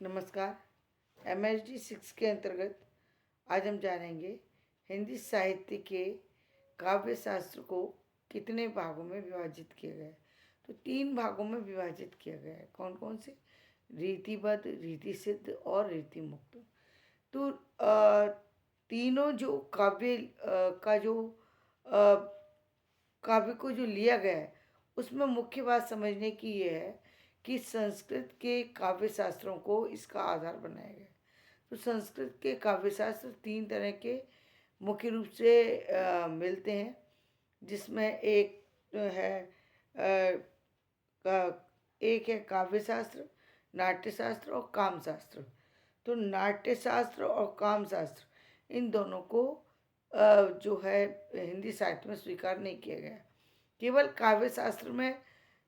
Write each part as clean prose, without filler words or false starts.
नमस्कार। MHD 6 के अंतर्गत आज हम जानेंगे हिंदी साहित्य के काव्य शास्त्र को कितने भागों में विभाजित किया गया है। तो 3 भागों में विभाजित किया गया है। कौन कौन से? रीतिबद्ध, रीति सिद्ध और रीति मुक्त। तो तीनों जो काव्य का जो काव्य को जो लिया गया है उसमें मुख्य बात समझने की ये है कि संस्कृत के काव्य शास्त्रों को इसका आधार बनाया गया। तो संस्कृत के काव्य शास्त्र 3 तरह के मुख्य रूप से मिलते हैं, जिसमें एक है काव्य शास्त्र, नाट्य शास्त्र और काम शास्त्र। तो नाट्य शास्त्र और काम शास्त्र इन दोनों को जो है हिंदी साहित्य में स्वीकार नहीं किया गया। केवल काव्य शास्त्र में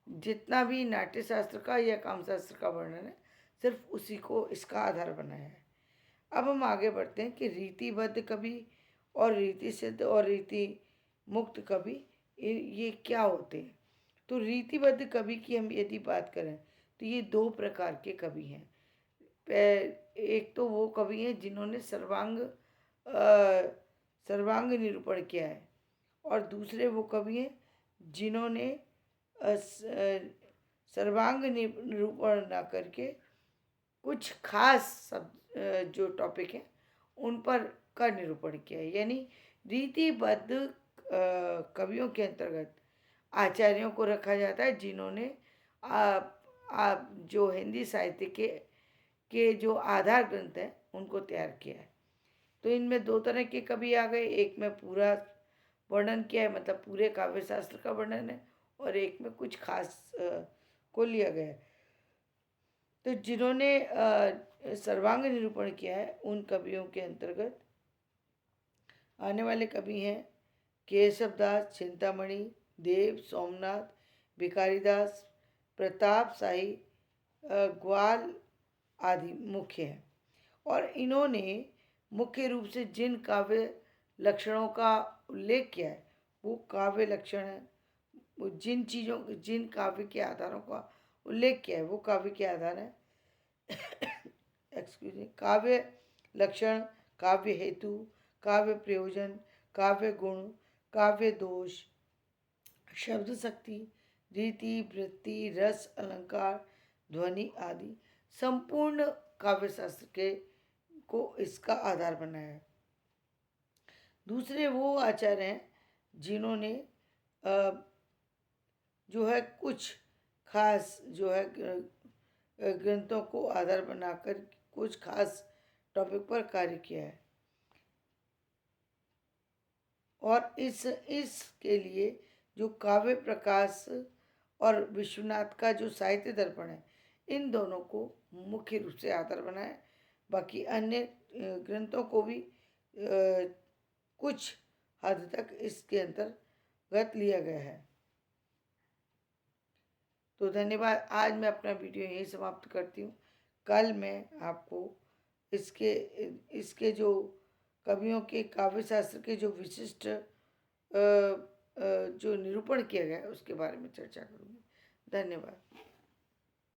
जितना भी नाट्य शास्त्र का या काम शास्त्र का वर्णन है, सिर्फ उसी को इसका आधार बनाया है। अब हम आगे बढ़ते हैं कि रीतिबद्ध कवि और रीति सिद्ध और रीति मुक्त कवि ये क्या होते हैं। तो रीतिबद्ध कवि की हम यदि बात करें तो ये 2 प्रकार के कवि हैं। एक तो वो कवि हैं जिन्होंने सर्वांग निरूपण किया है, और दूसरे वो कवि हैं जिन्होंने सर्वांग निरूपण ना करके कुछ खास शब्द जो टॉपिक हैं उन पर का निरूपण किया है। यानी रीतिबद्ध कवियों के अंतर्गत आचार्यों को रखा जाता है जिन्होंने जो हिंदी साहित्य के जो आधार ग्रंथ हैं उनको तैयार किया है। तो इनमें 2 तरह के कवि आ गए। एक में पूरा वर्णन किया है, मतलब पूरे काव्य शास्त्र का वर्णन है, और एक में कुछ खास को लिया गया है। तो जिन्होंने सर्वांग निरूपण किया है उन कवियों के अंतर्गत आने वाले कवि हैं केशवदास, चिंतामणि, देव, सोमनाथ, भिखारीदास, प्रताप शाही, ग्वाल आदि मुख्य हैं। और इन्होंने मुख्य रूप से जिन काव्य लक्षणों का उल्लेख किया है वो काव्य लक्षण है। वो जिन काव्य के आधारों का उल्लेख किया है वो काव्य के आधार है। काव्य लक्षण, काव्य हेतु, काव्य प्रयोजन, काव्य गुण, काव्य दोष, शब्द शक्ति, रीति, वृत्ति, रस, अलंकार, ध्वनि आदि संपूर्ण काव्य शास्त्र को इसका आधार बनाया है। दूसरे वो आचार्य हैं जिन्होंने जो है कुछ खास जो है ग्रंथों को आधार बनाकर कुछ खास टॉपिक पर कार्य किया है। और इसके लिए जो काव्य प्रकाश और विश्वनाथ का जो साहित्य दर्पण है, इन दोनों को मुख्य रूप से आधार बनाया। बाकी अन्य ग्रंथों को भी कुछ हद तक इसके अंतर्गत लिया गया है। तो धन्यवाद। आज मैं अपना वीडियो यहीं समाप्त करती हूँ। कल मैं आपको इसके जो कवियों के काव्य शास्त्र के जो विशिष्ट जो निरूपण किया गया है उसके बारे में चर्चा करूँगी। धन्यवाद।